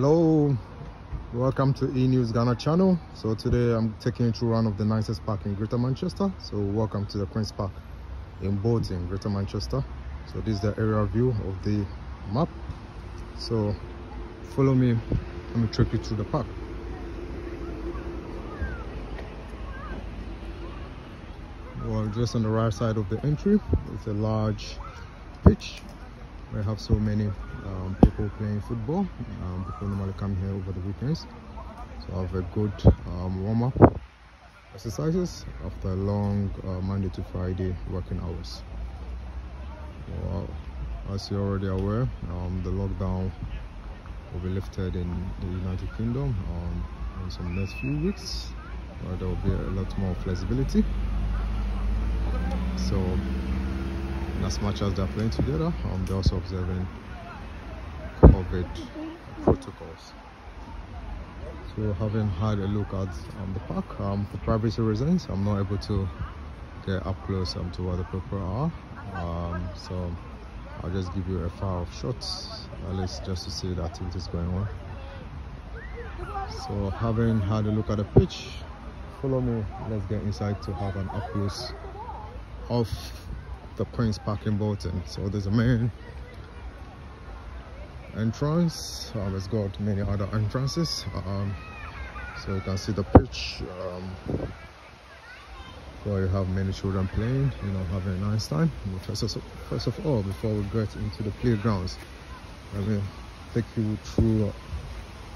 Hello, welcome to EnewsGhana channel. So today I'm taking you through one of the nicest park in Greater Manchester. So welcome to the Queen's Park in Bolton, Greater Manchester. So this is the aerial view of the map. So follow me, let me take you through the park. Well, just on the right side of the entry, it's a large pitch. We have so many people playing football. People normally come here over the weekends, so have a good warm-up exercises after a long Monday to Friday working hours. Well, as you're already aware, the lockdown will be lifted in the United Kingdom in some next few weeks. There will be a lot more flexibility. So as much as they're playing together, they're also observing COVID protocols. So having had a look at the park, for privacy reasons, I'm not able to get up close to where the people are. So I'll just give you a far off shots, at least just to see the activities going on. So having had a look at the pitch, follow me, let's get inside to have an up close of the Queen's Park in Bolton. So there's a main entrance. It's got many other entrances. So you can see the pitch where you have many children playing, having a nice time. But first of all, before we get into the playgrounds, let me take you through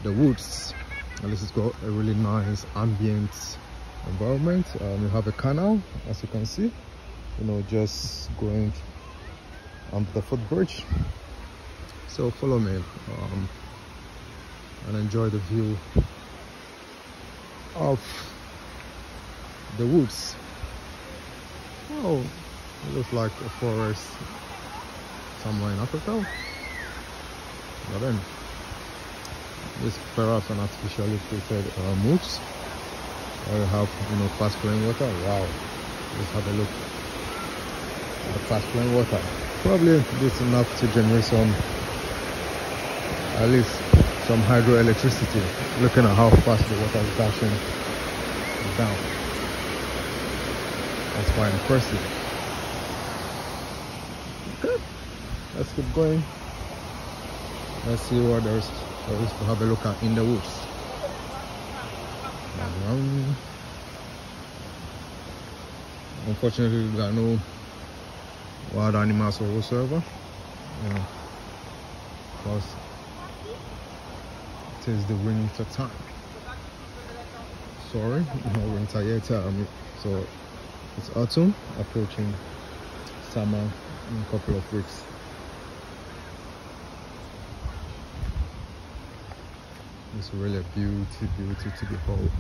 the woods. And this has got a really nice ambient environment. You have a canal, as you can see, just going onto the footbridge. So follow me and enjoy the view of the woods. Oh, it looks like a forest somewhere in Africa, but then this perhaps an artificially created woods where you have fast flowing water. Wow, let's have a look at the fast flowing water. Probably this is enough to generate at least some hydroelectricity, looking at how fast the water is dashing down. That's quite impressive. Okay, let's keep going. Let's see what there is to have a look at in the woods. Unfortunately, there are no wild animals or whatsoever, because it is the winter time. Sorry, no winter yet. So it's autumn, approaching summer in a couple of weeks. It's really a beauty to behold.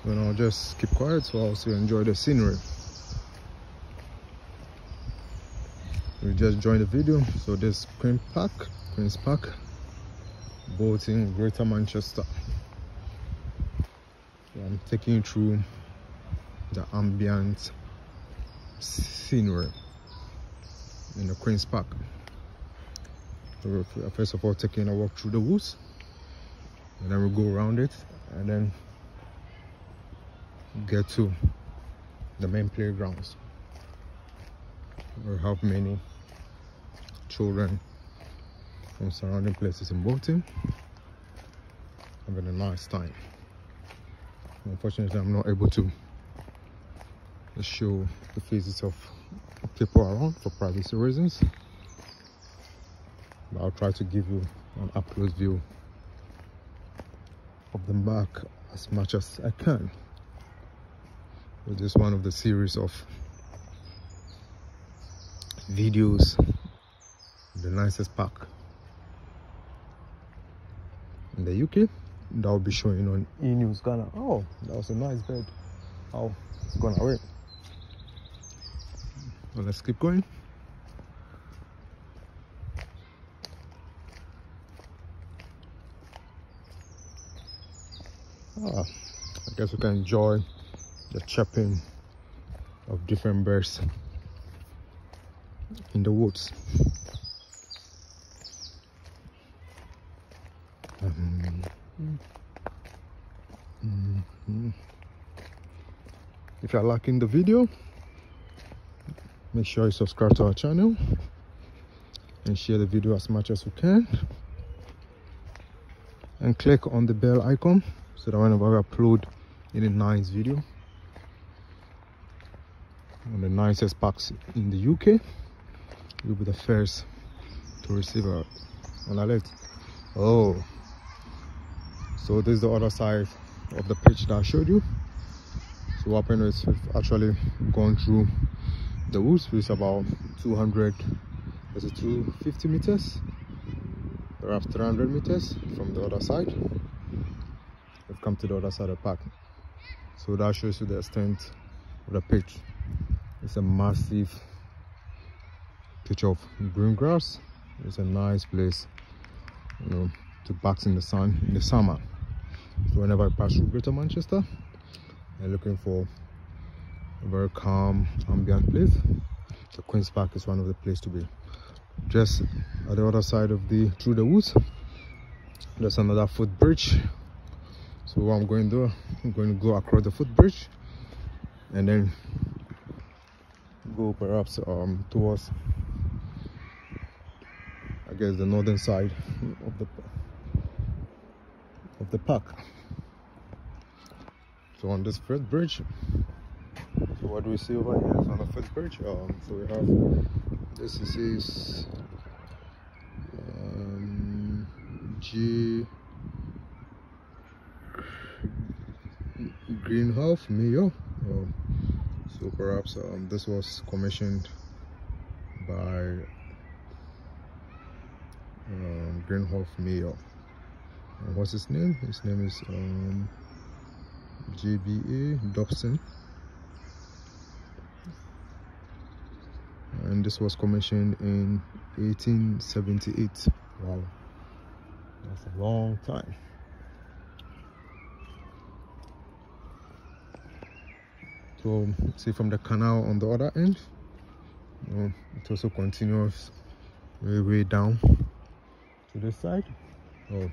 I'll just keep quiet so also enjoy the scenery. We just joined the video. So this Queen's Park, Bolton, Greater Manchester. So I'm taking you through the ambient scenery in the Queen's Park. So first of all, taking a walk through the woods, and then we'll go around it, and then get to the main playgrounds. We have many children from surrounding places in Bolton having a nice time. Unfortunately, I'm not able to show the faces of people around for privacy reasons, but I'll try to give you an up-close view of the park as much as I can. It's just one of the series of videos, the nicest park in the UK, that will be showing on EnewsGhana. Oh, that was a nice bed. Oh, it's gone away. Well, let's keep going. I guess we can enjoy the chirping of different birds in the woods. If you're liking the video, make sure you subscribe to our channel and share the video as much as you can, and click on the bell icon so that whenever we upload any nice video on the nicest parks in the UK, you'll be the first to receive an alert. Oh, so this is the other side of the pitch that I showed you. So what happened is we've actually gone through the woods, which is about 250 meters, perhaps 300 meters from the other side. We've come to the other side of the park. So that shows you the extent of the pitch. It's a massive pitch of green grass. It's a nice place, you know, to bask in the sun in the summer. So whenever I pass through Greater Manchester and looking for a very calm ambient place, the Queen's Park is one of the places to be. Just at the other side of through the woods, there's another footbridge. So what I'm going to do, I'm going to go across the footbridge and then go perhaps towards, I guess, the northern side of the park. So on this footbridge, so what do we see over here? So on the footbridge, so we have this is Greenhouse Mayo. So perhaps this was commissioned by Greenhouse Mayo. And what's his name? His name is JBA Dobson, and this was commissioned in 1878. Wow, that's a long time. So see, from the canal on the other end, it also continues way down to this side. Oh, you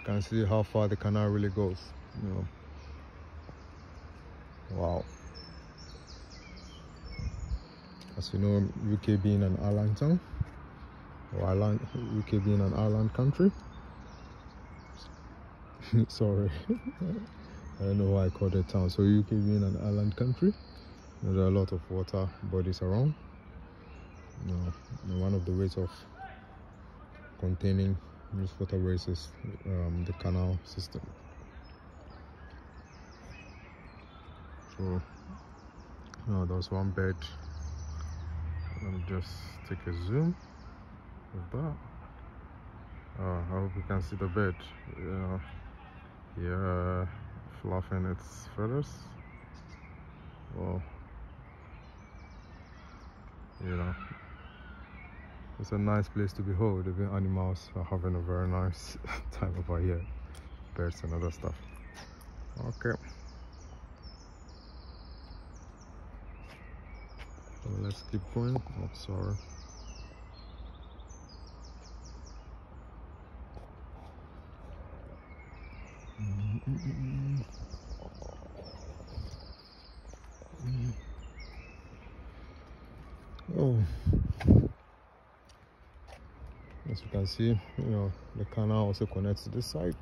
can see how far the canal really goes, you know. Wow. As you know, UK being an island town, or UK being an island country. Sorry, I don't know why I called it town. So UK being an island country, there are a lot of water bodies around. You know, and one of the ways of containing these waterways is the canal system. So there's one bed. Let me just take a zoom of that. I hope you can see the bed. Yeah, fluffing its feathers. Well, you know, it's a nice place to behold. Even animals are having a very nice time over here. Birds and other stuff. Okay. So let's keep going. Oh, sorry. Oh, as you can see, you know, the canal also connects to this side.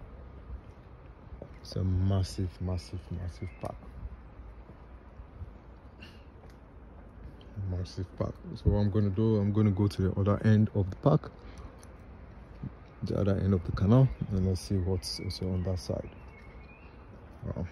It's a massive park. Massive park. So what I'm going to do, I'm going to go to the other end of the park, the other end of the canal, and let's see what's also on that side. Wow.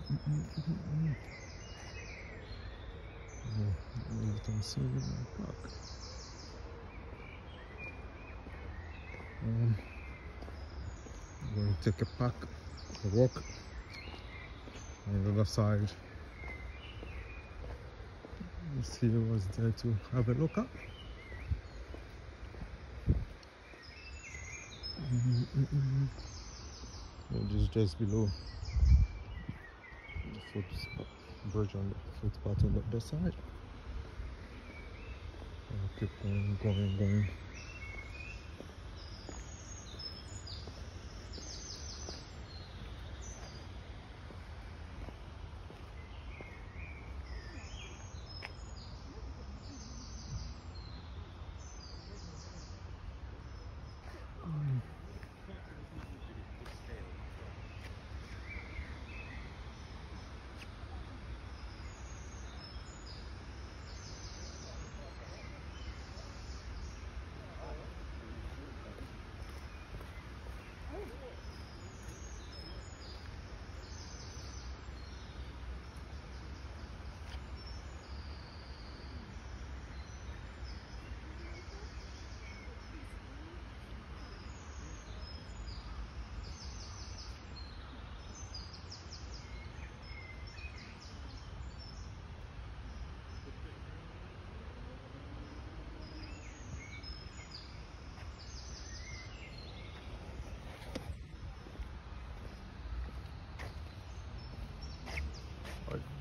Bolton Serene Park. I'm going to take a walk on the other side. Let's see what's there to have a look at. Which is just below the bridge on the footpath on the other side. I'll keep going.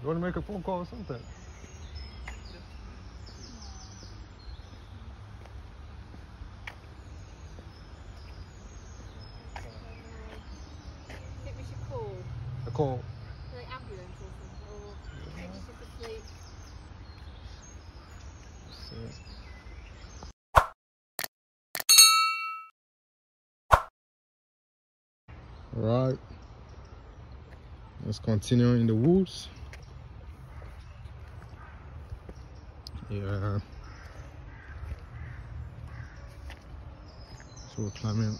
You want to make a phone call or something? I think we should call. A call? The ambulance or something, or maybe she's asleep. Right. Let's continue in the woods. Yeah. So we're climbing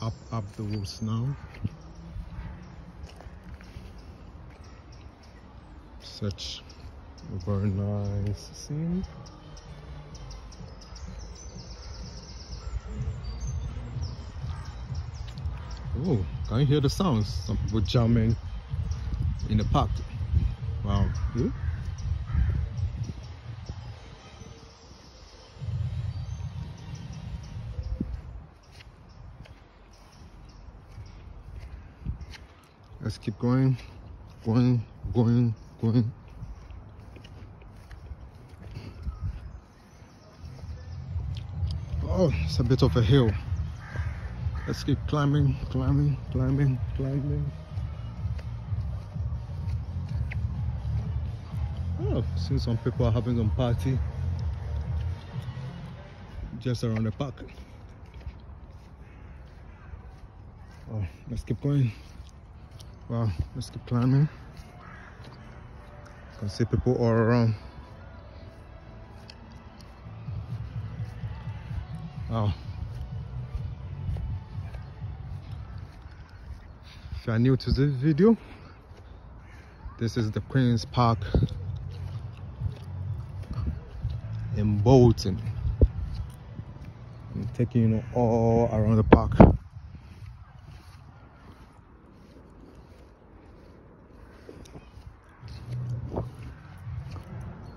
up the woods now. Such a very nice scene. Oh, can you hear the sounds? Some people jamming in the park. Wow. Yeah. Let's keep going. Oh, it's a bit of a hill. Let's keep climbing. Oh, see some people are having some party just around the park. Oh, let's keep going. Wow, let's keep climbing. You can see people all around. Wow. If you are new to this video, this is the Queen's Park in Bolton. I'm taking you all around the park.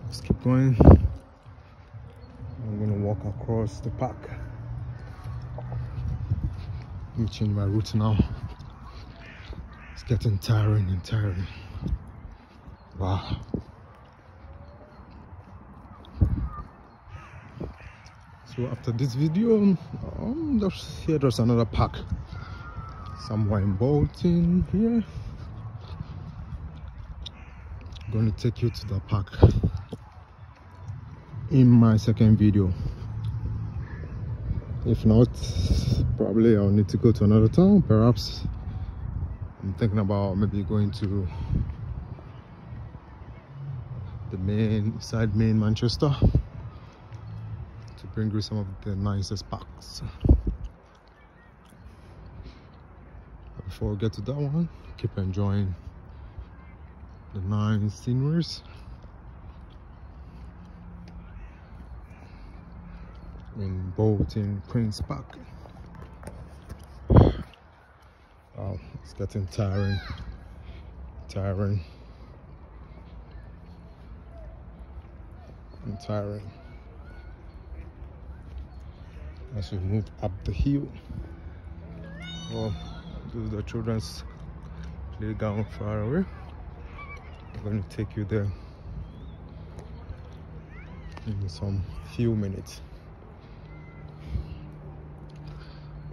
Let's keep going. I'm gonna walk across the park. Let me change my route now. It's getting tiring. Wow. So after this video, there's another park somewhere in Bolton here. I'm going to take you to the park in my second video. If not, probably I'll need to go to another town. Perhaps I'm thinking about maybe going to the main Manchester to bring you some of the nicest parks. But before we get to that one, keep enjoying the nice sceneries in Bolton Queen's Park. Wow, it's getting tiring. As we move up the hill. Oh, this is the children's playground far away. I'm going to take you there in some few minutes.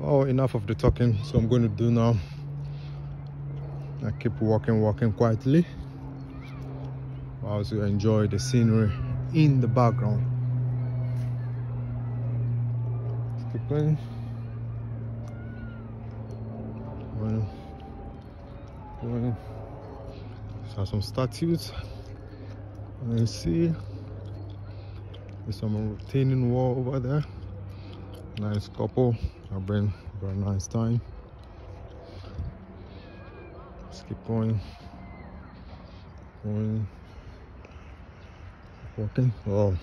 Oh, enough of the talking. So I'm going to do now. I keep walking quietly whilst you enjoy the scenery in the background. Let's keep going. Going. So some statues. And you see there's some retaining wall over there. Nice couple. Having a very nice time. Let's keep going. Walking. Oh,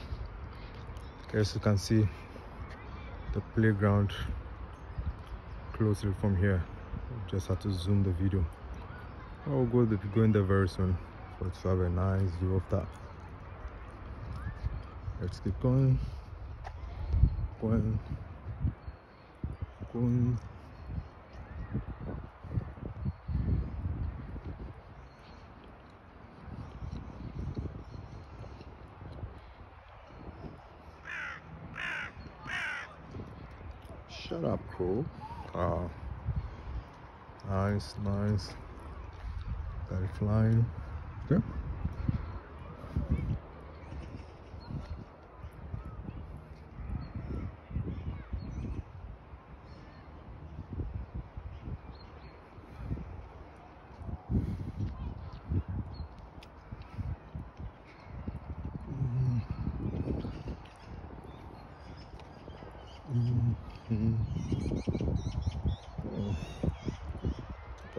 as you can see the playground closely from here. Just have to zoom the video. I'll go in there very soon for to have a nice view of that. Let's keep going. Shut up, cool. Nice. Got it flying. Okay.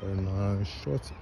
Very nice shot.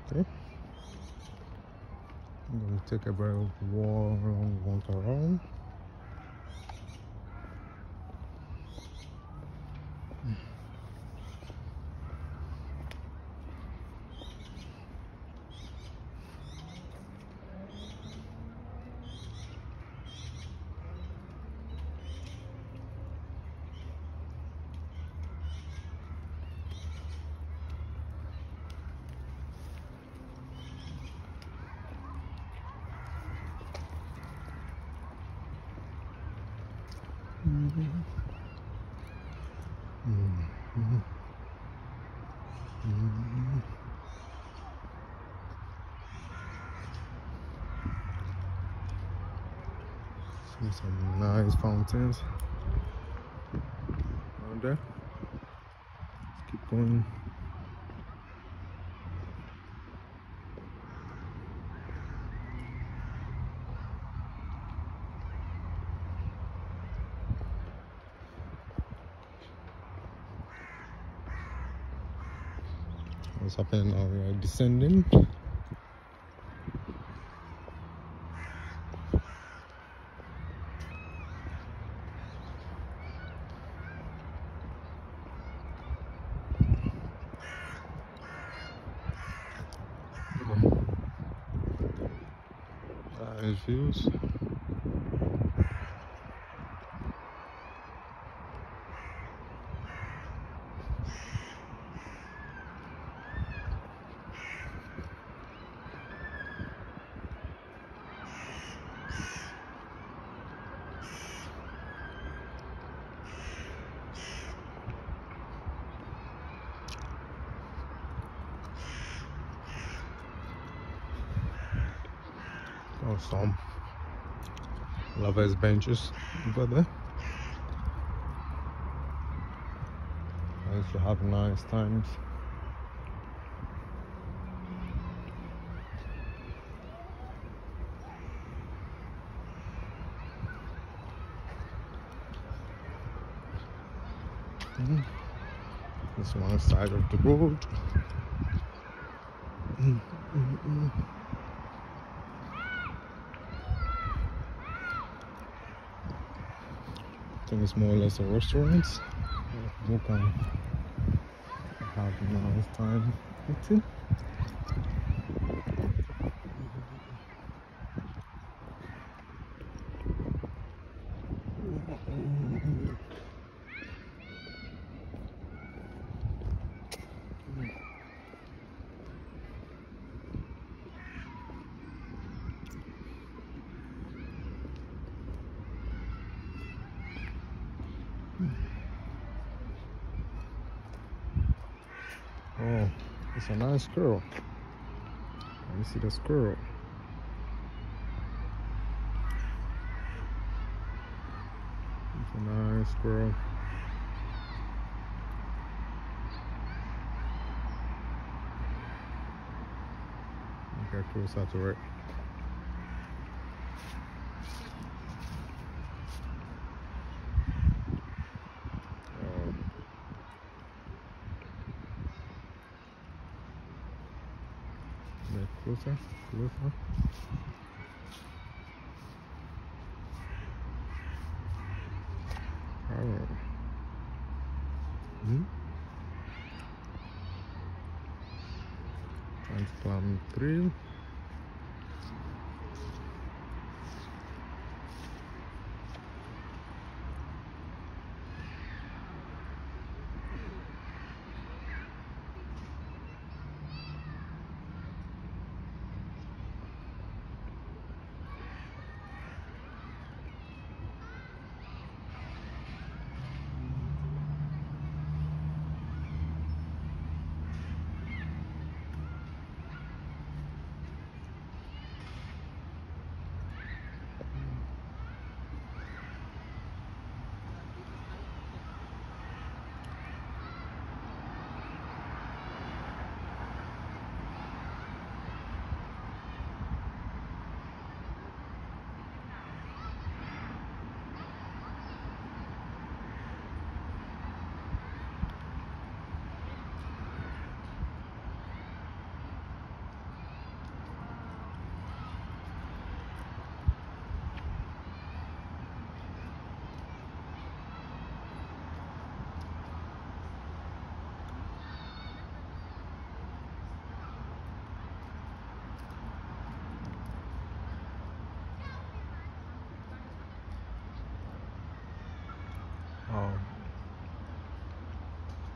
Okay. I'm going to take a very long walk around. See some nice fountains around there. Let's keep going. What's happening now? We are descending. Nice views. Oh, some lovers benches over there. I used to have nice times. This one side of the road. I think it's more or less a restaurant. You can have a nice time eating. Oh, it's a nice squirrel. Can you see the squirrel? It's a nice squirrel. Get closer to it. Closer. Oh. Trying to climb the tree.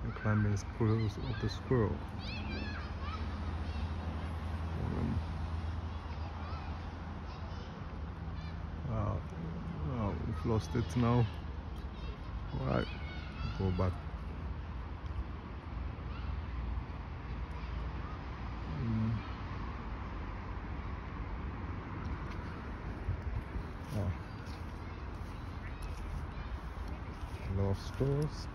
And climbing the spurs of the squirrel. Wow, we've lost it now. Alright, go back. Lost stores.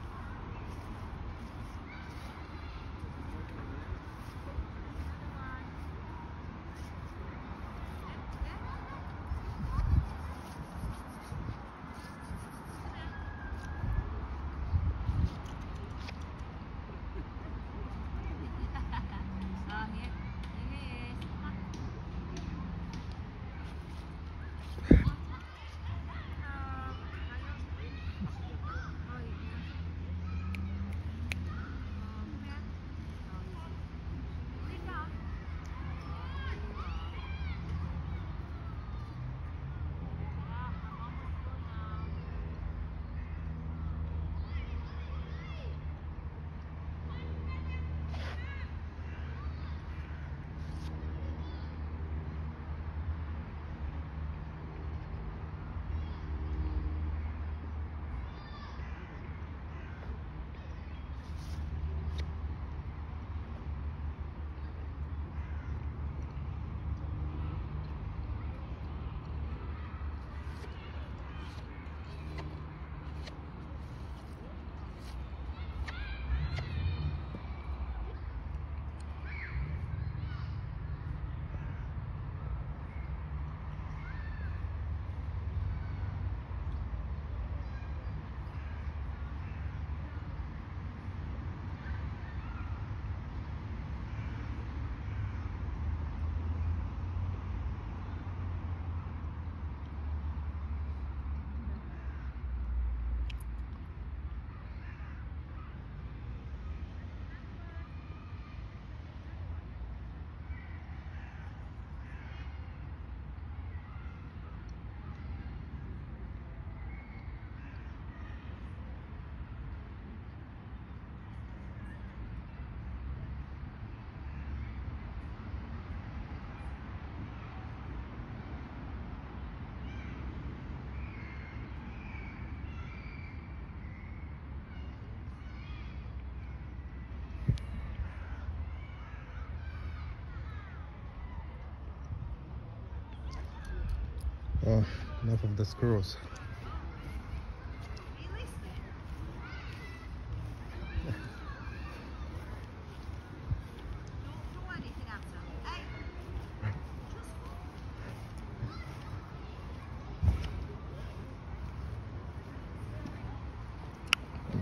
Oh, enough of the squirrels.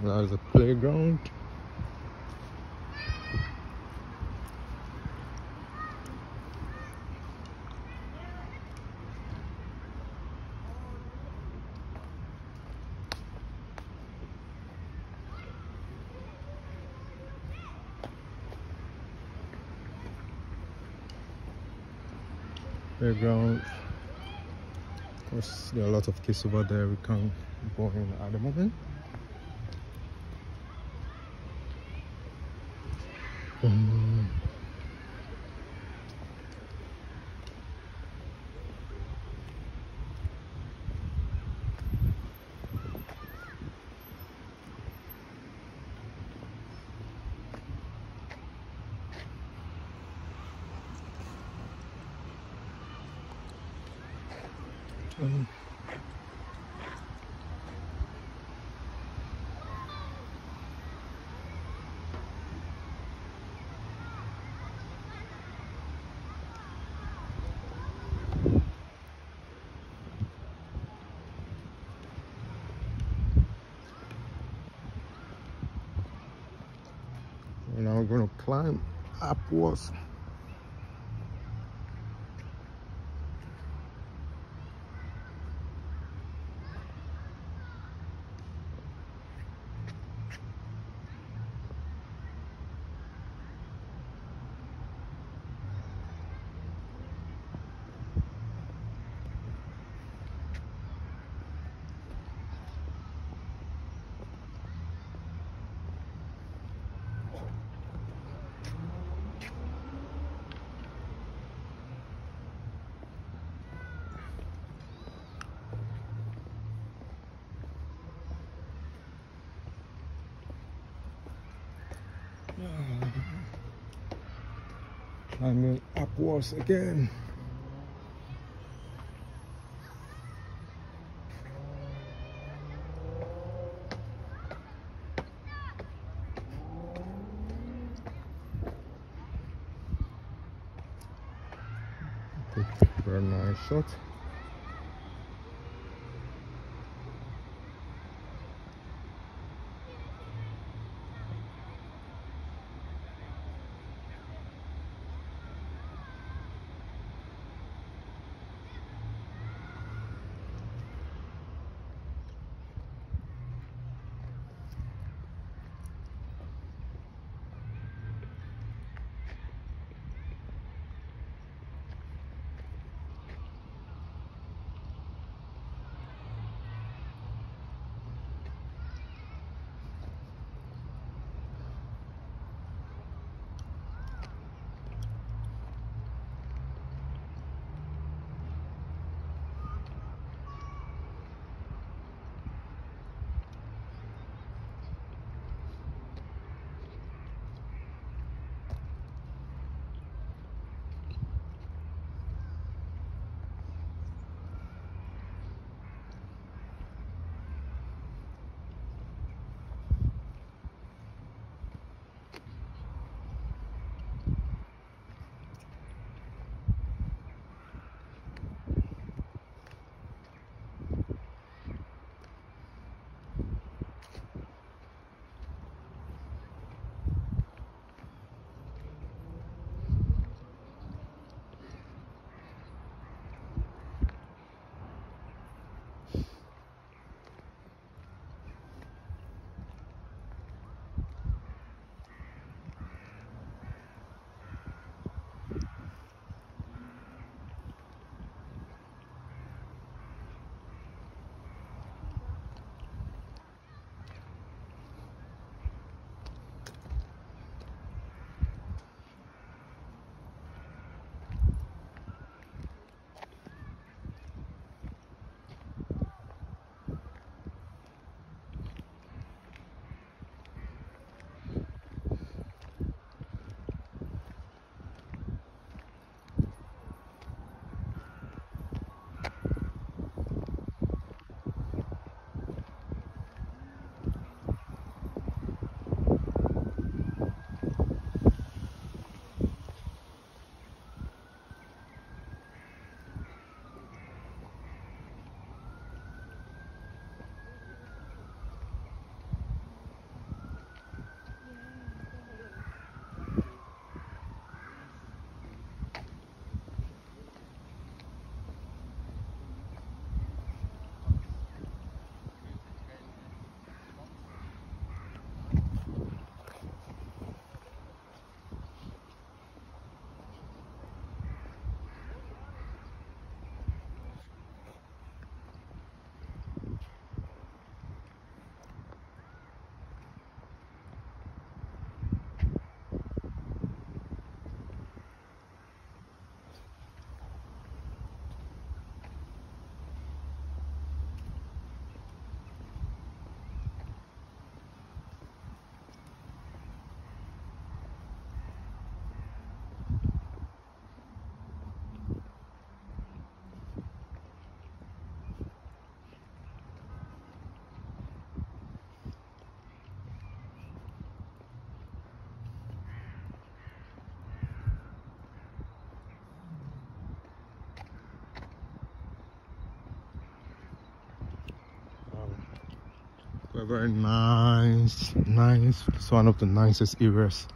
There's a playground. Playground. Of course, there are a lot of kids over there. We can't go in at the moment. And now we're going to climb upwards. Climbing upwards again. Very nice shot. A very nice. It's one of the nicest areas.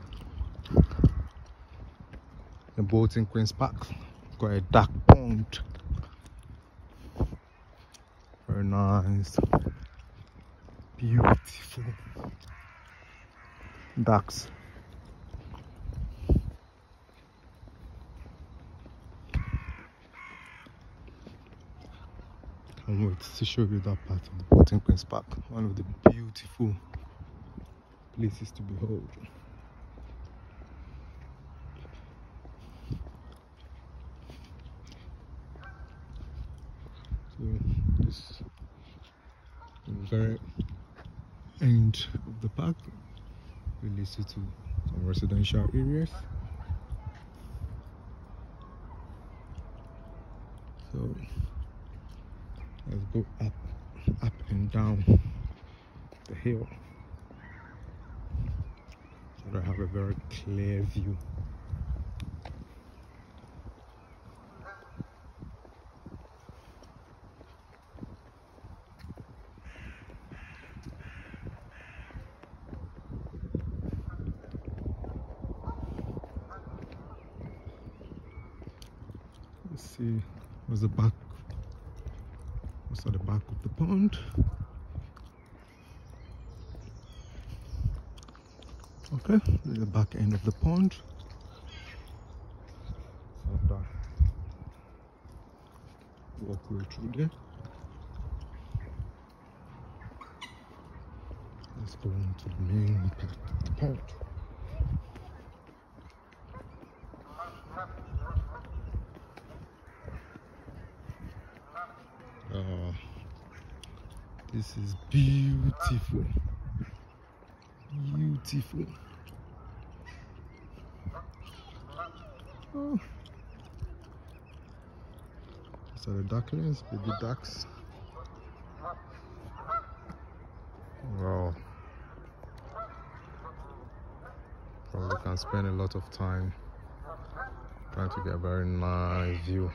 The Bolton Queen's Park. Got a dark pond. Very nice. Beautiful. Ducks. Can't wait to show you that part of the Bolton Queen's Park. One of the beautiful places to behold. So this is the very end of the park. It leads you to some residential areas. So let's go up and down the hill so that I have a very clear view. Let's see what's at the back of the pond. Okay, this is the back end of the pond. So that walkway through there. Let's go on to the main part of the pond. This is beautiful. Beautiful. Oh. These are the ducklings, baby ducks. Wow. Probably can spend a lot of time trying to get a very nice view.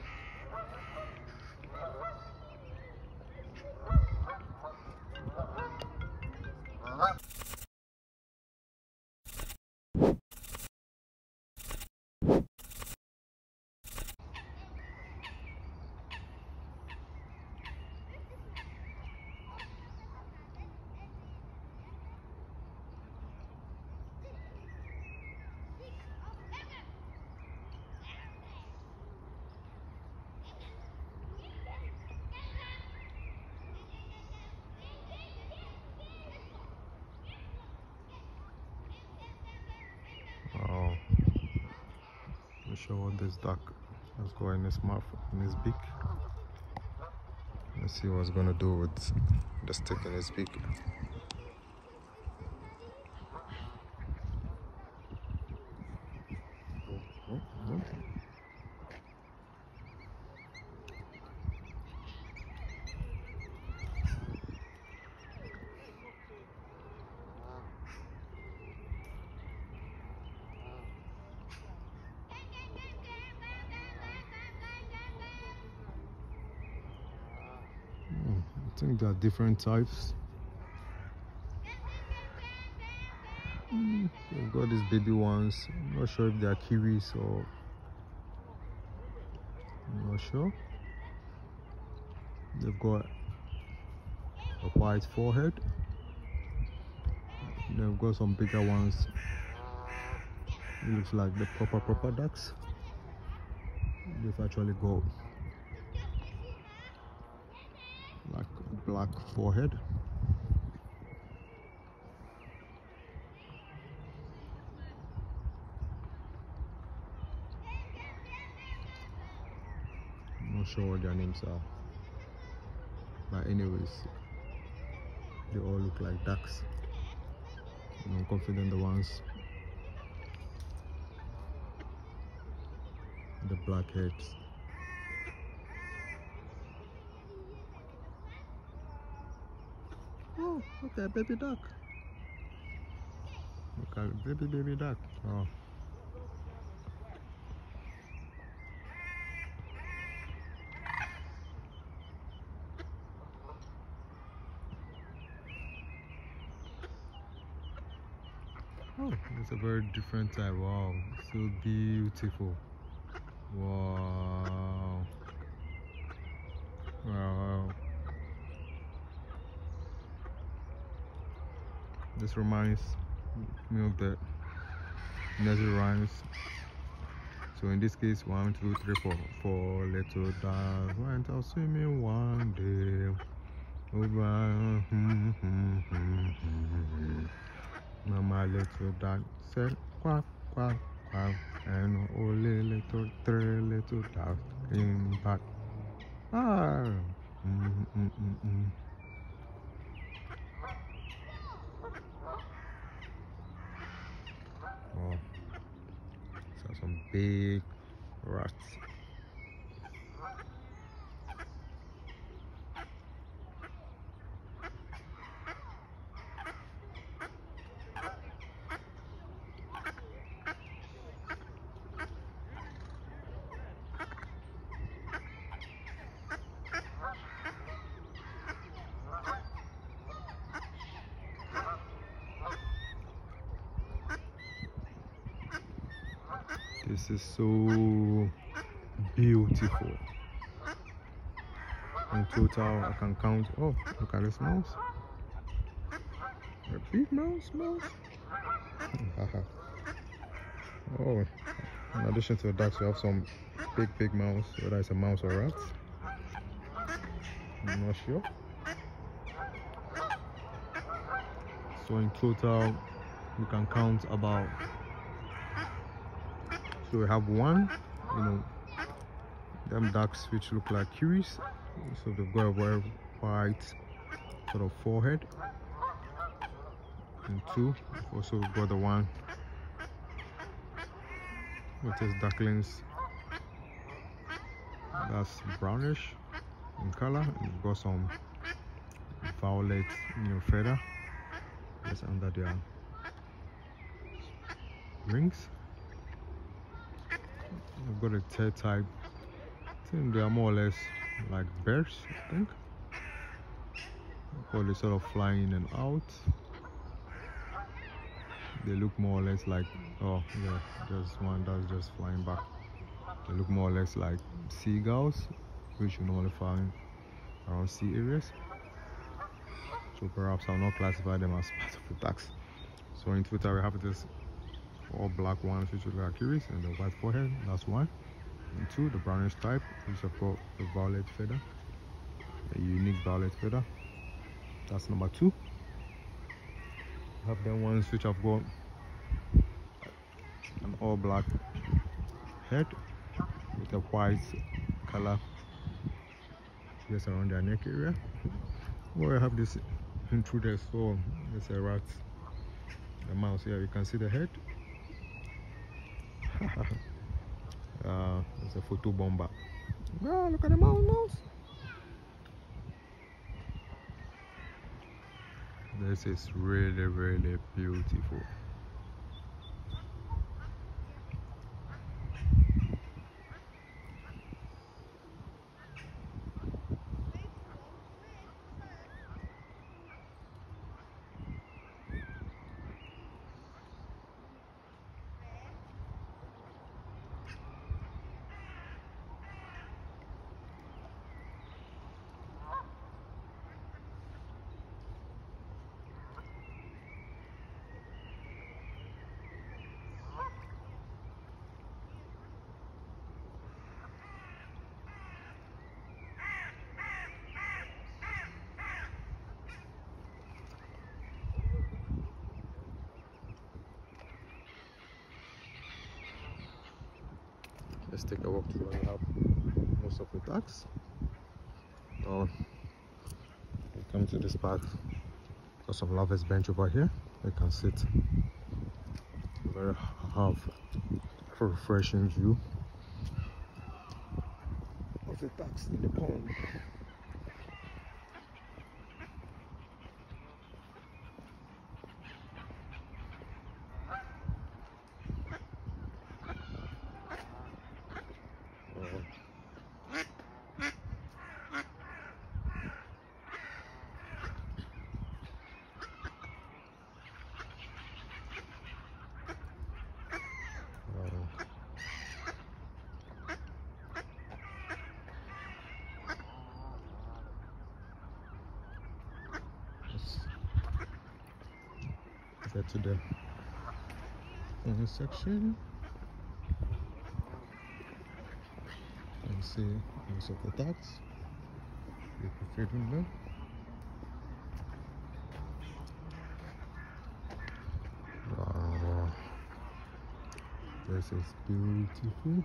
Oh, let me show what this duck has got in his mouth, in his beak. Let's see what it's gonna do with the stick in his beak. I think there are different types. We've got these baby ones. I'm not sure if they are kiwis or I'm not sure. They've got a white forehead. They've got some bigger ones. It looks like the proper ducks. They've actually got like a black forehead. I'm not sure what their names are, but anyways, they all look like ducks. I'm confident the ones with the black heads. Oh, okay, baby duck. Okay, baby duck. Oh. It's a very different type. Wow, so beautiful. Wow. Wow. This reminds me of the nursery rhymes. So in this case, 1, 2, 3, 4. 4 little ducks went out swimming one day. Over. Mama little duck said quack, quack, quack. And only little 3 little ducks came back. Ah. Oh, so some big rats. This is so beautiful. In total, I can count. Oh, look at this mouse. A big mouse. Oh, in addition to the ducks, we have some big mouse. Whether it's a mouse or rat, I'm not sure. So in total, we can count about. So we have one, them ducks which look like kiwis. So they've got a very white sort of forehead. And 2, we've also got the one with his ducklings. That's brownish in color. And we've got some violet feather just under their wings. We've got a third type. I think they are more or less like birds, I think. Probably sort of flying in and out. They look more or less like, oh yeah, there's one that's just flying back. They look more or less like seagulls, which you normally find around sea areas. So perhaps I'll not classify them as part of the ducks. So in total, we have this all black ones which look like kiwis and the white forehead. That's 1. And 2, the brownish type, which have got the violet feather, a unique violet feather. That's number 2. We have the ones which have got an all black head with a white color just around their neck area. Or I have this intruder, so it's a rat, a mouse. Here you can see the head. It's a photo bomber. Oh, look at the mouse. This is really beautiful. Let's take a walk to where we have most of the ducks. So we come to this park. Got some lovers bench over here. You can sit. Very have a refreshing view of the ducks in the pond. head to the section and see most of the ducks. People feeding them. Wow, this is beautiful.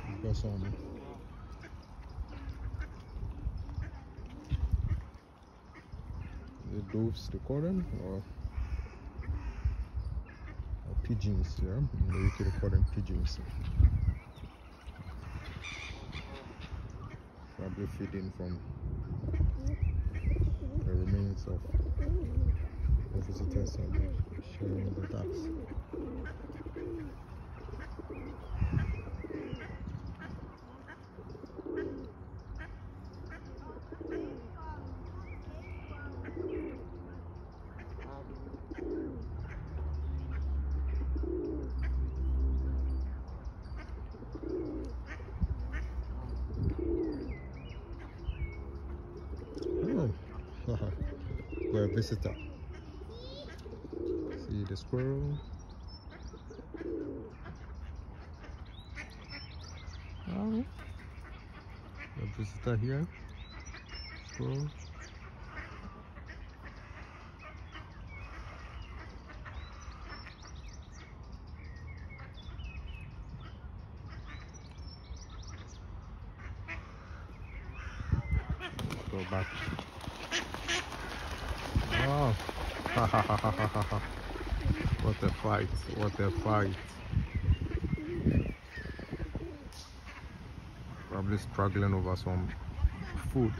We've got some the doves, they call them, or pigeons, yeah. In the UK they call them pigeons. Probably feeding from the remains of visitors and sharing the ducks. Oh, we're a visitor. See the squirrel. Oh, a visitor here. Squirrel. Go back. Oh, ha ha ha ha ha ha. What a fight, what a fight. Probably struggling over some food.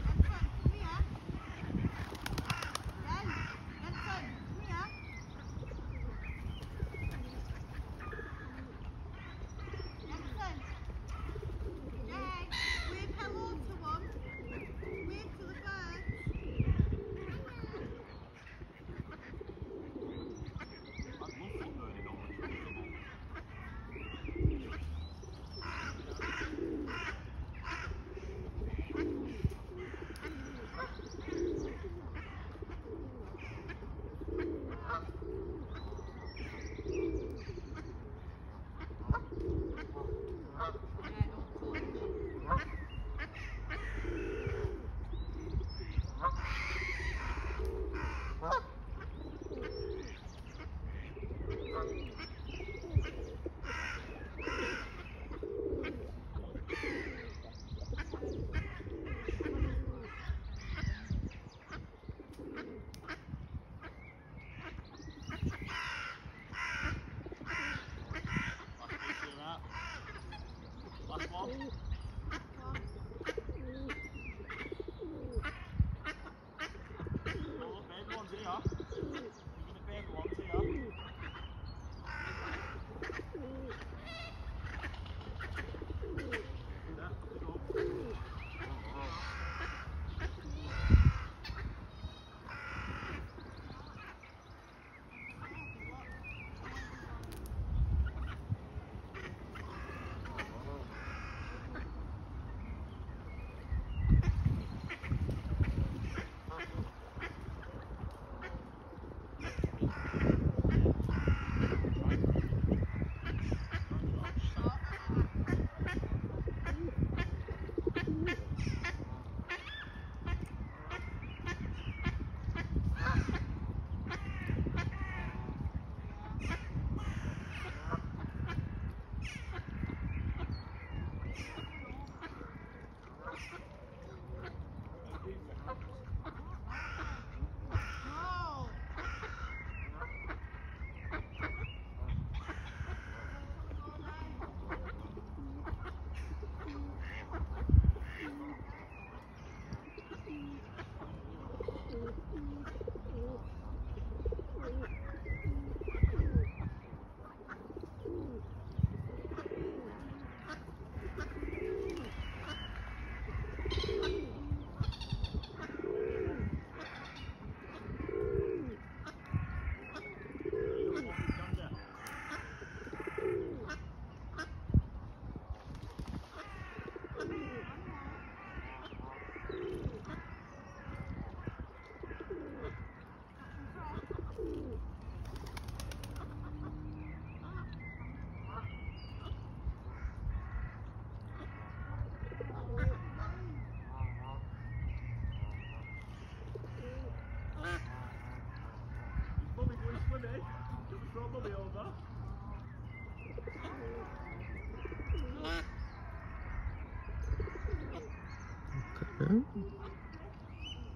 Okay.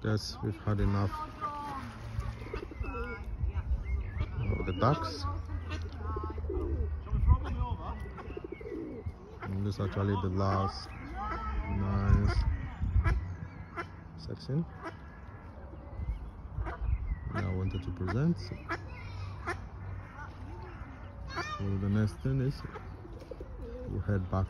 Guess we've had enough of the ducks. And this is actually the last nice section that I wanted to present. So the next thing is we'll head back.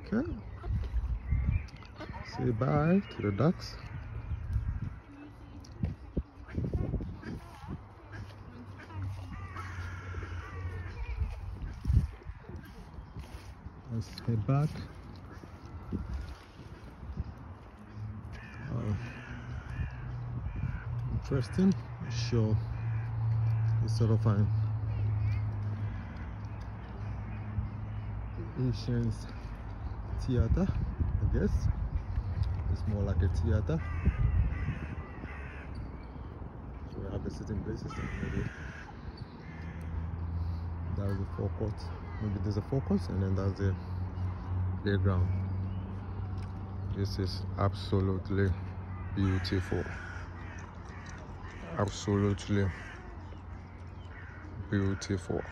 Okay. Say bye to the ducks. Let's head back. Interesting. Sure. It's sort of an ancient theater, I guess. It's more like a theater. So we have the sitting places. Maybe that is the forecourt. Maybe there's a forecourt, and then that's the playground. This is absolutely beautiful. Absolutely beautiful.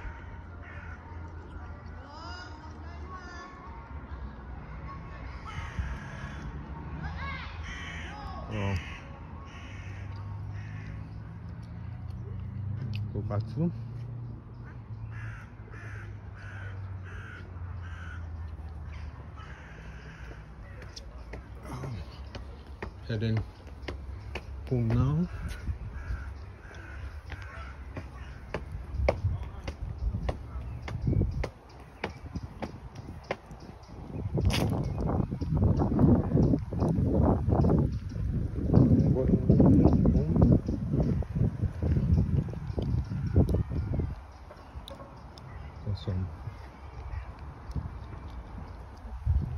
Well, go back to heading home now. Some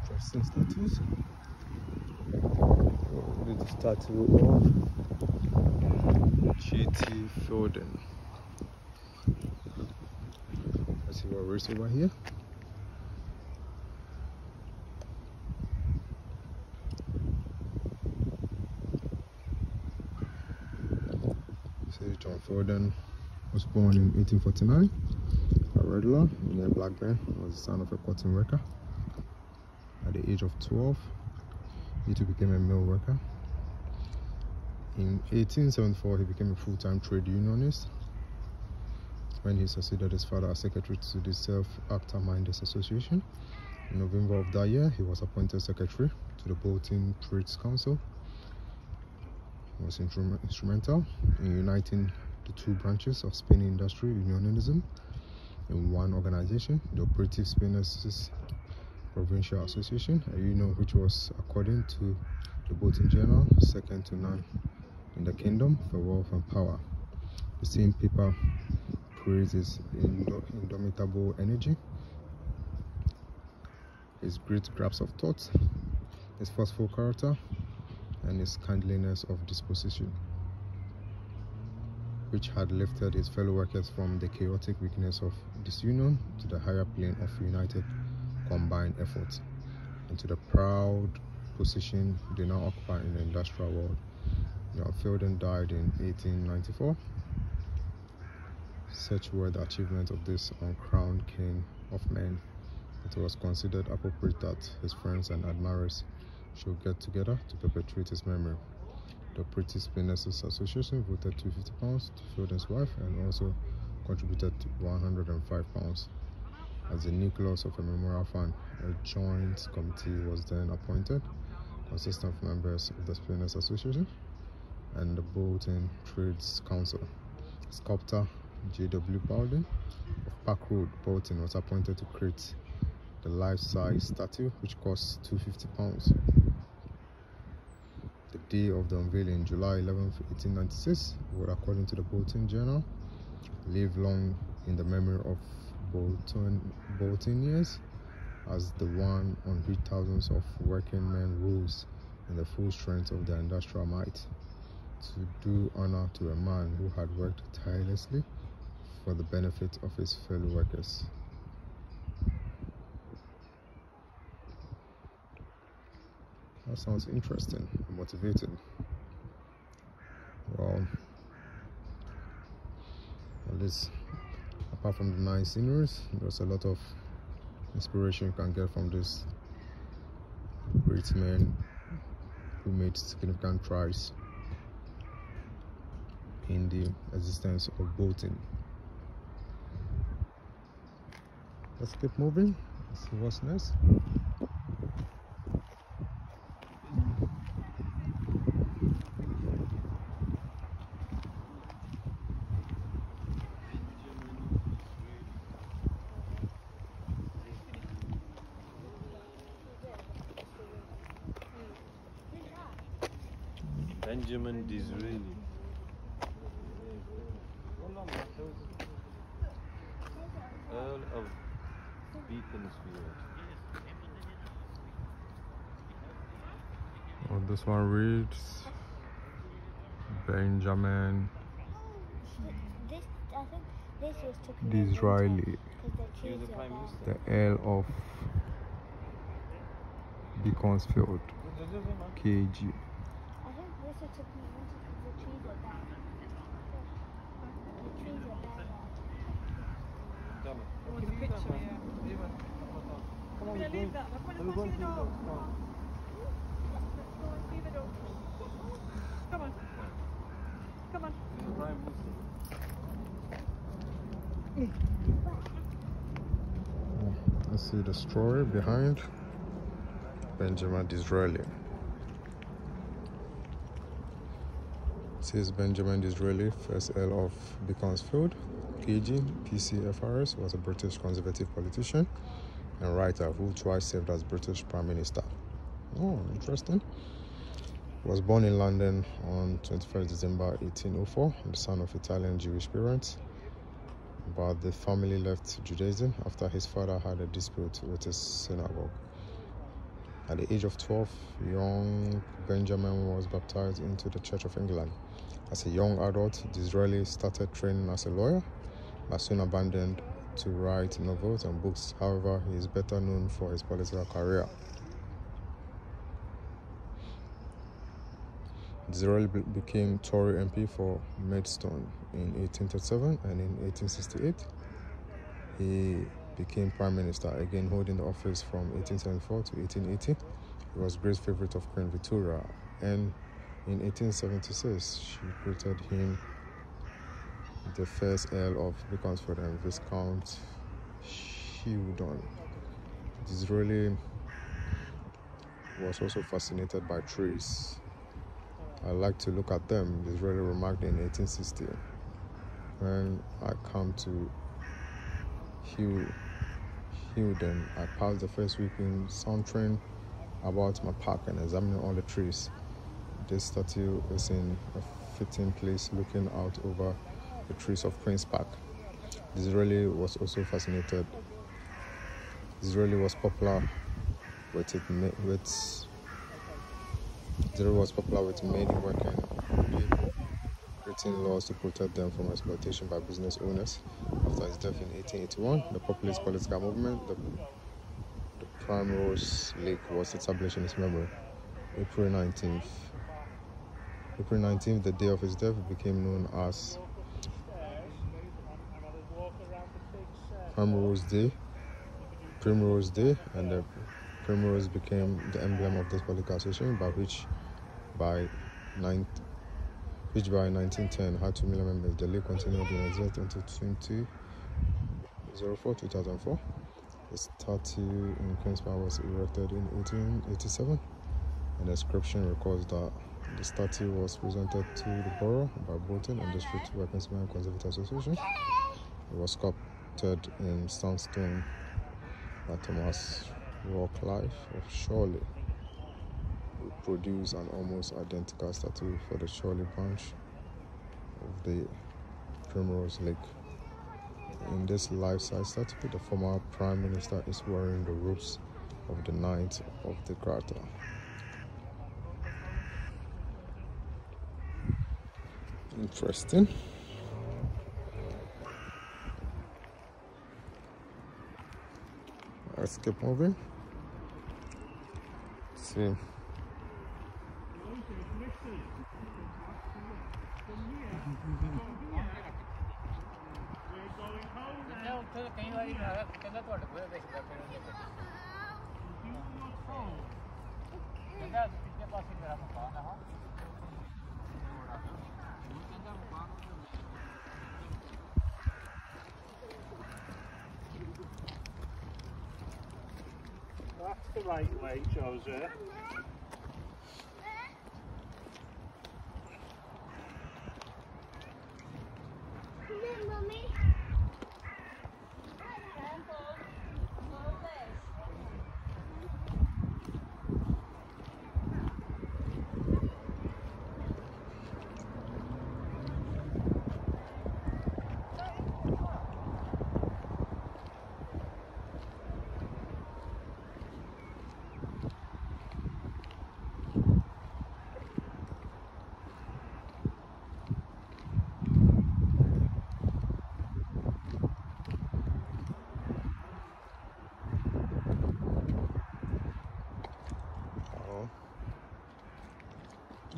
interesting statues. This is the statue of G.T. Fielding. Let's see what race over here. So John Fielding was born in 1849. A regular in Blackburn, was the son of a cotton worker. At the age of 12, he too became a mill worker. In 1874, he became a full-time trade unionist when he succeeded his father as secretary to the Self-Actor Minders Association. In November of that year, he was appointed secretary to the Bolton Trades Council. He was instrumental in uniting the two branches of spinning industry unionism in one organization, the Operative Spinners Provincial Association, a union which was, according to the Bolton Journal, second to none in the kingdom for wealth and power. The same paper praises his indomitable energy, his great grasp of thought, his forceful character, and his kindliness of disposition, which had lifted his fellow workers from the chaotic weakness of disunion to the higher plane of united combined efforts, and to the proud position they now occupy in the industrial world. John Fielding died in 1894. Such were the achievements of this uncrowned king of men, it was considered appropriate that his friends and admirers should get together to perpetuate his memory. The Operative Spinners Association voted £250 to Fielding's wife and also contributed £105 as the nucleus of a memorial fund. A joint committee was then appointed, consisting of members of the Spinners Association and the Bolton Trades Council. Sculptor J.W. Bowden of Park Road, Bolton, was appointed to create the life-size statue, which cost £250. The day of the unveiling, July 11, 1896, would, according to the Bolton Journal, live long in the memory of Boltonians as the one on which thousands of working men rose in the full strength of their industrial might to do honor to a man who had worked tirelessly for the benefit of his fellow workers. That sounds interesting and motivating. Well, at least apart from the nice sceneries, there's a lot of inspiration you can get from this great men who made significant strides in the existence of Bolton. Let's keep moving. Let's see what's next. Benjamin Disraeli. Earl of Beaconsfield. Well, this one reads Benjamin I think this was took Disraeli, He was the Prime Minister. the Earl of Beaconsfield, KG. I think this was took me winter because the trees are bad. The trees are bad. Come on. Oh, the picture, yeah. Come on, We're gonna leave that. Come on, let's go and see the dog. Let's go and see the dog. Come on. Come on. He's the Prime Minister. Let's see the story behind Benjamin Disraeli. It says Benjamin Disraeli, first Earl of Beaconsfield, KG, PCFRS, was a British Conservative politician and writer who twice served as British Prime Minister. Oh, interesting. He was born in London on 21st December 1804, the son of Italian Jewish parents. But the family left Judaism after his father had a dispute with his synagogue. At the age of 12, young Benjamin was baptized into the Church of England. As a young adult, Disraeli started training as a lawyer, but soon abandoned to write novels and books. However, he is better known for his political career. Disraeli became Tory MP for Maidstone in 1837, and in 1868 he became Prime Minister, again holding the office from 1874 to 1880. He was great favourite of Queen Victoria, and in 1876 she created him the first Earl of Beaconsfield and Viscount Shildon. Disraeli was also fascinated by trees. I like to look at them, Disraeli remarked in 1860. When I come to Hildon, I passed the first week in sauntering about my park and examining all the trees. This statue is in a fitting place looking out over the trees of Queen's Park. Disraeli was also fascinated. Disraeli was popular with many working people, creating laws to protect them from exploitation by business owners. After his death in 1881, the populist political movement, the Primrose League, was established in his memory. April 19th, the day of his death, became known as Primrose Day, and the primrose became the emblem of this political association, which by 1910 had 2 million members. The league continued in existence until 2004. The statue in Queen's Park was erected in 1887. An inscription records that the statue was presented to the borough by Bolton and District Workmen's Conservative Association. It was sculpted in sandstone by Thomas Rocklife of Shirley, who produced an almost identical statue for the Shirley branch of the Primrose League. In this life-size statue, the former Prime Minister is wearing the robes of the Knight of the Garter. Interesting. Let's keep moving. See. That's the right way, Joseph. Mummy.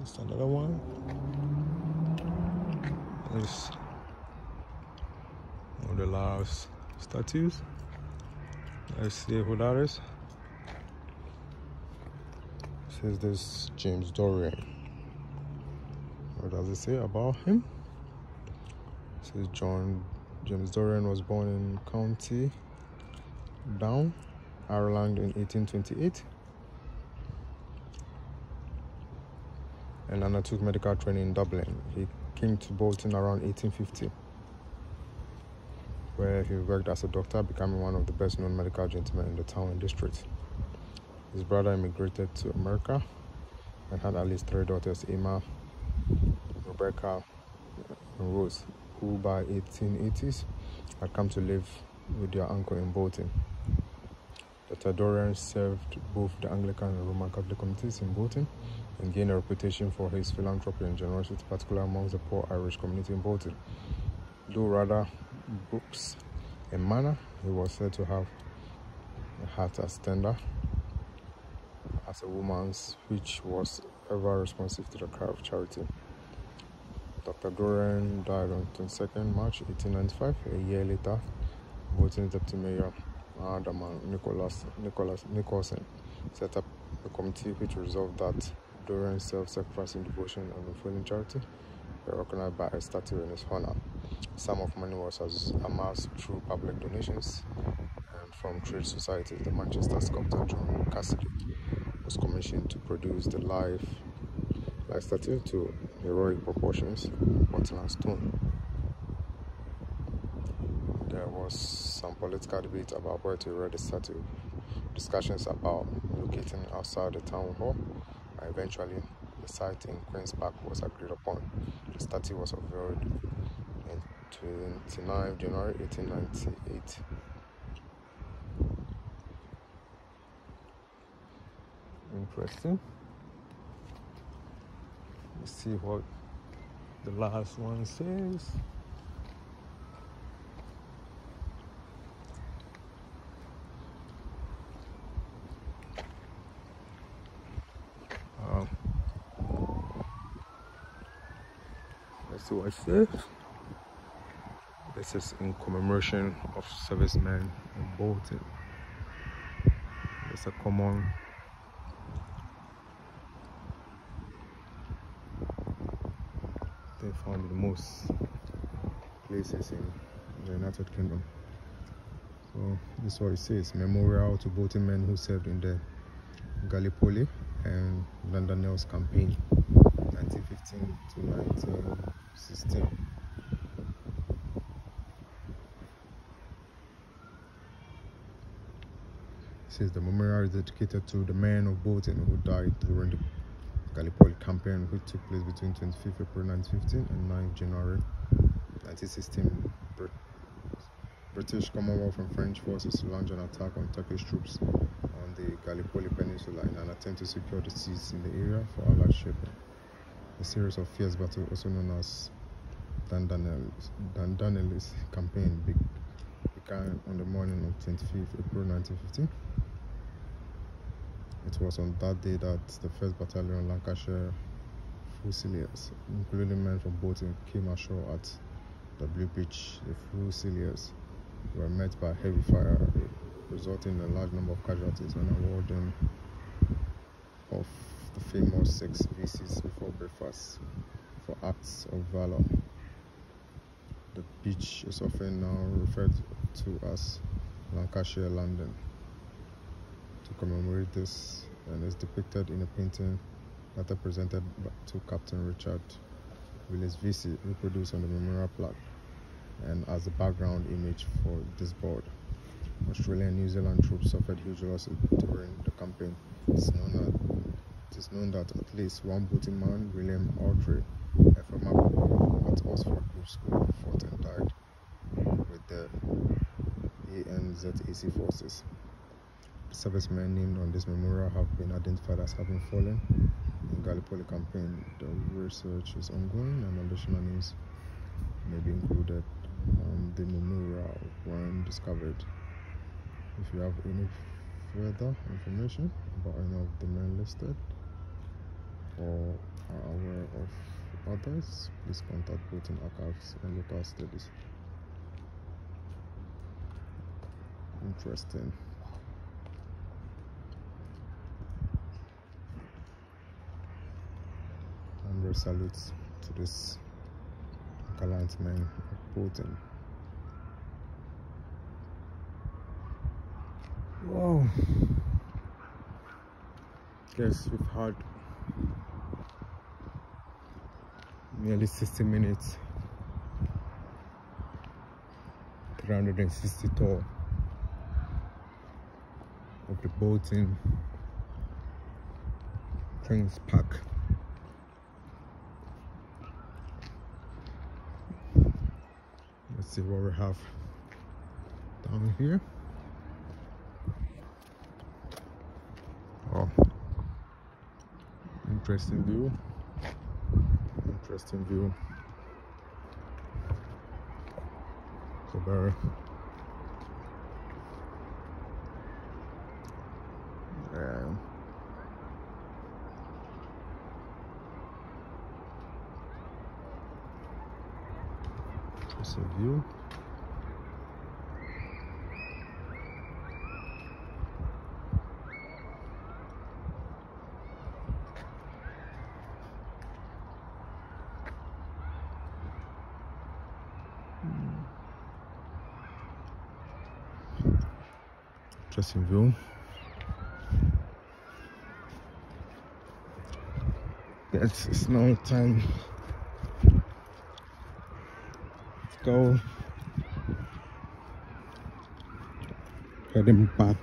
It's another one. There's one of the last statues. Let's see who that is. It says this James Dorian. What does it say about him? It says James Dorian was born in County Down, Ireland in 1828. And undertook medical training in Dublin. He came to Bolton around 1850, where he worked as a doctor, becoming one of the best-known medical gentlemen in the town and district. His brother immigrated to America and had at least 3 daughters, Emma, Rebecca, and Rose, who by 1880s had come to live with their uncle in Bolton. Dr. Dorian served both the Anglican and Roman Catholic communities in Bolton and gained a reputation for his philanthropy and generosity, particularly amongst the poor Irish community in Bolton. Though rather brusque in manner, he was said to have a heart as tender as a woman's, which was ever responsive to the cry of charity. Dr. Dorian died on 22nd March 1895. A year later, Bolton's deputy mayor, Adaman Nicholson, set up a committee which resolved that Dorian's self-sacrificing devotion and unfailing charity were recognized by a statue in his honor. A sum of money was amassed through public donations and from trade societies. The Manchester sculptor John Cassidy was commissioned to produce the life statue to heroic proportions in Portland stone. There was some political debate about where to erect the statue, discussions about locating outside the town hall, and eventually the site in Queen's Park was agreed upon. The statue was unveiled in 29 January 1898. Interesting. Let's see what the last one says. Let's see what it says. This is in commemoration of servicemen in Bolton. It's a common thing found in most places in the United Kingdom. So this is what it says: Memorial to Bolton men who served in the Gallipoli and Londoners campaign 1915 to 1916. It says the memorial is dedicated to the men of Bolton who died during the Gallipoli campaign, which took place between 25th April 1915 and 9th January 1916. British, Commonwealth and French forces to launch an attack on Turkish troops on the Gallipoli Peninsula in an attempt to secure the seas in the area for Allied shipping. A series of fierce battles, also known as Dardanelles campaign, began on the morning of 25th April 1915. It was on that day that the 1st Battalion Lancashire Fusiliers, including men from Bolton, came ashore at W Beach. The Fusiliers were met by heavy fire, resulting in a large number of casualties and awarding of the famous 6 VCs before breakfast for acts of valor. The beach is often now referred to as Lancashire Landing to commemorate this, and is depicted in a painting later presented to Captain Richard Willis VC, reproduced on the memorial plaque and as the background image for this board. Australian and New Zealand troops suffered huge losses during the campaign. It is known that at least one Bolton man, William Autry, a former pupil at Oxford Group School, fought and died with the ANZAC forces. Servicemen named on this memorial have been identified as having fallen in Gallipoli campaign. The research is ongoing and additional names may be included on the memorial when discovered. If you have any further information about any of the men listed or are aware of others, please contact Bolton Archives and Local Studies. Interesting. And salutes to this gallant man of Bolton. Wow. Guess we've had nearly 60 minutes, 360 tour of the Bolton Prince Park. Let's see what we have down here. Oh, interesting view. Interesting view. So very interesting view. Interesting view. Yes, it's now time to go. Heading back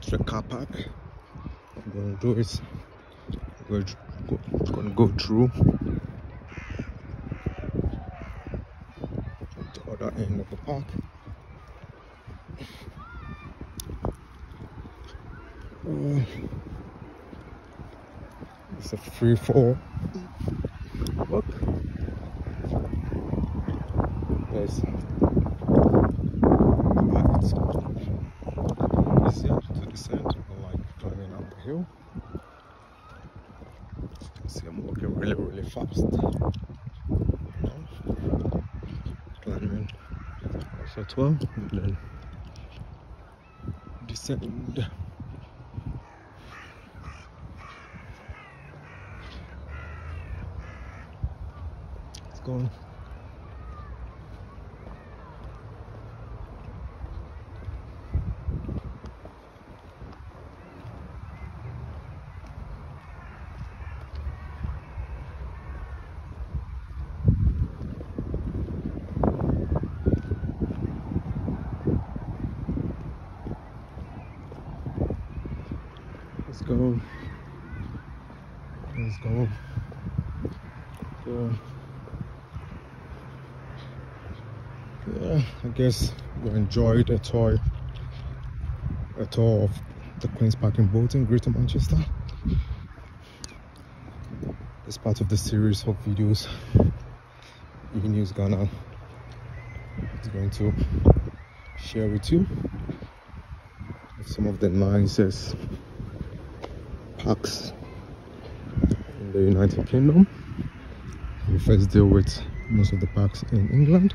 to the car park. I'm gonna do is we're gonna go through the other end of the park. It's a free fall walk. Yes. It's easier to descend, like climbing up the hill. As you can see, I'm walking really fast. Climbing also as well, and then descend. Let's go. Let's go. Let's go. Go. yeah, I guess you enjoyed a tour of the Queen's Park in Bolton, Greater Manchester. It's part of the series of videos EnewsGhana is going to share with you some of the nicest parks in the United Kingdom. We first deal with most of the parks in England,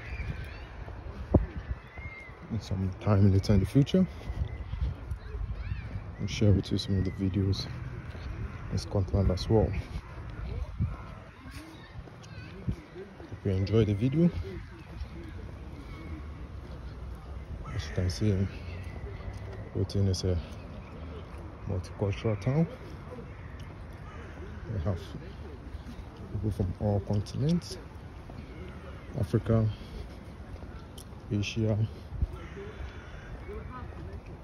and some time later in the future I'll share with you some of the videos in Scotland as well. Hope you enjoy the video. As you can see, Bolton is a multicultural town. We have people from all continents: Africa, Asia,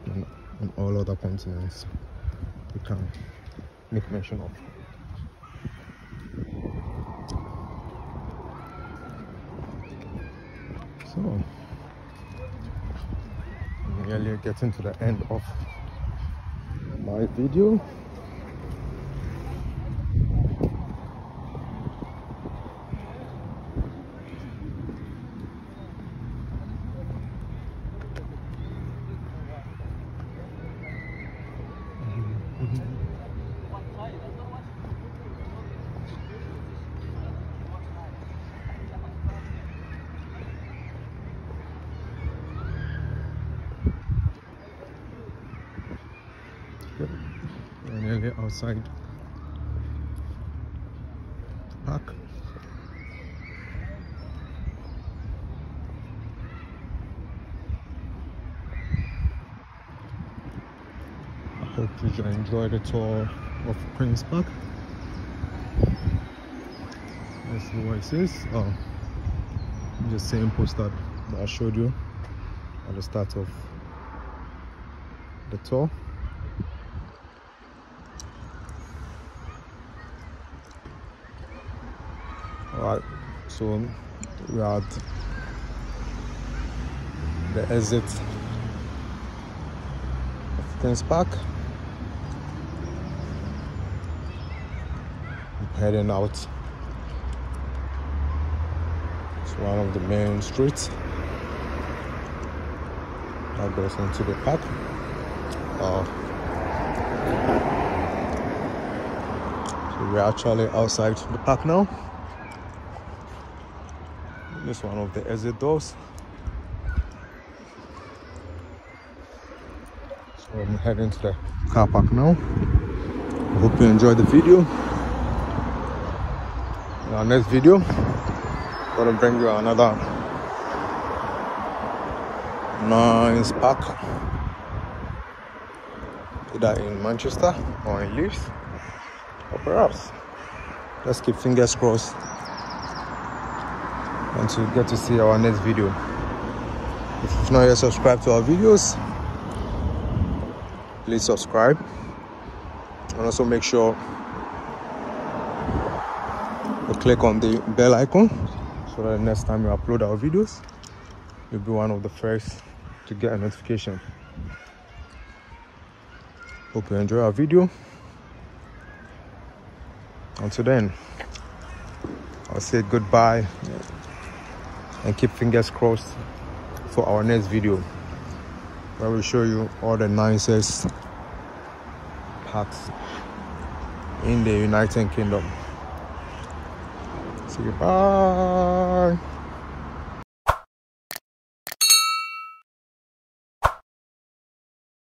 and all other continents we can make mention of. So, I'm nearly getting to the end of my video. We're nearly outside the park. I hope you enjoyed the tour of Queen's Park. Let's see what it says. Just same poster that I showed you at the start of the tour. Alright, so we are at the exit of Queen's Park. I'm heading out. It's one of the main streets that goes into the park. So we're actually outside the park now. This is one of the exit doors. So I'm heading to the car park now. I hope you enjoyed the video. In our next video, I'm gonna bring you another nice park, either in Manchester or in Leeds, or perhaps let's keep fingers crossed and to get to see our next video. If you've not yet subscribed to our videos, please subscribe, and also make sure you click on the bell icon so that next time we upload our videos, you'll be one of the first to get a notification. Hope you enjoy our video. Until then, I'll say goodbye and keep fingers crossed for our next video, where we show you all the nicest parks in the United Kingdom. See you, bye.